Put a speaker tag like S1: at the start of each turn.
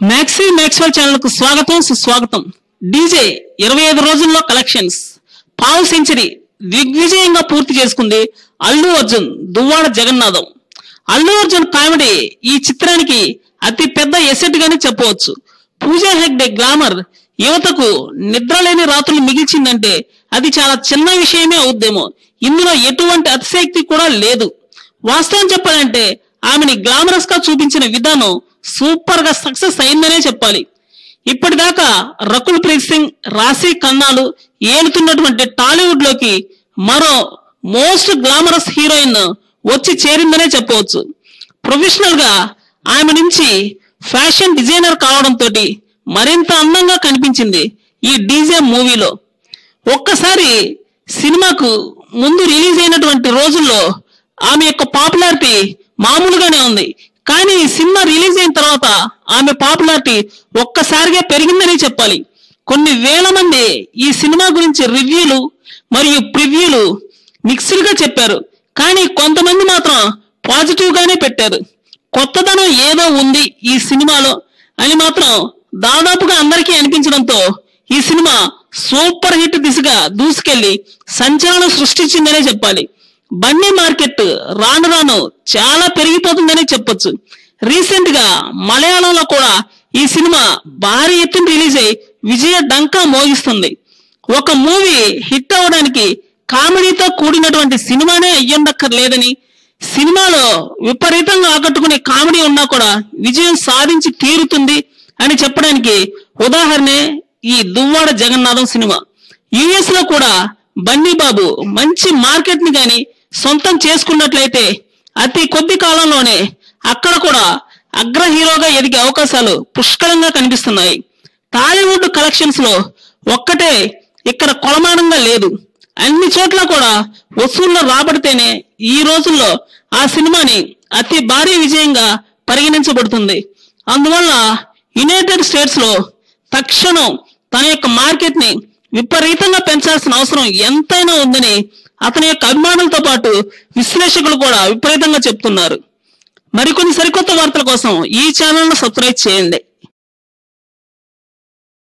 S1: Maxi Maxwell channel కు స్వాగతం సుస్వాగతం. డీజే 25 రోజుల్లో కలెక్షన్స్ పావు సెంచరీ దిగ్విజయంగా పూర్తి చేసుకుంది అల్లు అర్జున్ దువ్వాడ జగన్నాథం. అల్లు అర్జున్ కామెడీ ఈ చిత్రానికి అతి పెద్ద ఎసెట్ గానే చెప్పవచ్చు. పూజా హెగ్డే గ్లామర్ యువతకు నిద్రలేని రాత్రులు మిగిల్చిందంటే అది చాలా చిన్న విషయమే అవుద్దేమో. ఇందులో ఎటువంటి అతిశక్తి కూడా లేదు. వాస్తవం చెప్పాలంటే ఆమెని గ్లామరస్ గా చూపించిన విధానం సూపర్ గా సక్సెస్ అయిందనే చెప్పాలి. ఇప్పటిదాకా రకుల్ ప్రీత్ సింగ్, రాశి ఖన్నాలు ఏలుతున్నటువంటి టాలీవుడ్ లోకి మరో మోస్ట్ గ్లామరస్ హీరోయిన్ వచ్చి చేరిందనే చెప్పవచ్చు. ప్రొఫెషనల్ గా ఆమె నుంచి ఫ్యాషన్ డిజైనర్ కావడంతో మరింత అందంగా కనిపించింది ఈ డీజే మూవీలో. ఒక్కసారి సినిమాకు ముందు రిలీజ్ అయినటువంటి రోజుల్లో ఆమె యొక్క పాపులారిటీ మామూలుగానే ఉంది. కానీ సినిమా రిలీజ్ అయిన తర్వాత ఆమె పాపులారిటీ ఒక్కసారిగా పెరిగిందని చెప్పాలి. కొన్ని వేల మంది ఈ సినిమా గురించి రివ్యూలు మరియు ప్రివ్యూలు మిక్స్డ్ గా చెప్పారు. కానీ కొంతమంది మాత్రం పాజిటివ్ గానే పెట్టారు. కొత్తదనం ఏదో ఉంది ఈ సినిమాలో అని మాత్రం దాదాపుగా అందరికీ అనిపించడంతో ఈ సినిమా సూపర్ హిట్ దిశగా దూసుకెళ్లి సంచలనం సృష్టించిందనే చెప్పాలి. బన్నీ మార్కెట్ రాను రాను చాలా పెరిగిపోతుందనే చెప్పొచ్చు. రీసెంట్ గా మలయాళంలో కూడా ఈ సినిమా భారీ ఎత్తున రిలీజ్ అయి విజయ డంకా మోగిస్తుంది. ఒక మూవీ హిట్ అవడానికి కామెడీతో కూడినటువంటి సినిమానే అయ్యుండక్కర్లేదని, సినిమాలో విపరీతంగా ఆకట్టుకునే కామెడీ ఉన్నా కూడా విజయం సాధించి తీరుతుంది అని చెప్పడానికి ఉదాహరణే ఈ దువ్వాడ జగన్నాథం సినిమా. యుఎస్ లో కూడా బన్నీ బాబు మంచి మార్కెట్ ని గాని సొంతం చేసుకున్నట్లయితే అతి కొద్ది కాలంలోనే అక్కడ కూడా అగ్ర హీరోగా ఎదిగే అవకాశాలు పుష్కలంగా కనిపిస్తున్నాయి. టాలీవుడ్ కలెక్షన్స్ లో ఒక్కటే ఇక్కడ కొలమానంగా లేదు. అన్ని చోట్ల కూడా వసూళ్లు రాబడితేనే ఈ రోజుల్లో ఆ సినిమాని అతి భారీ విజయంగా పరిగణించబడుతుంది. అందువల్ల యునైటెడ్ స్టేట్స్ లో తక్షణం తన యొక్క మార్కెట్ ని విపరీతంగా పెంచాల్సిన అవసరం ఎంతైనా ఉందని అతని యొక్క అభిమానులతో పాటు విశ్లేషకులు కూడా విపరీతంగా చెప్తున్నారు. మరికొన్ని సరికొత్త వార్తల కోసం ఈ ఛానల్ ను సబ్స్క్రైబ్ చేయండి.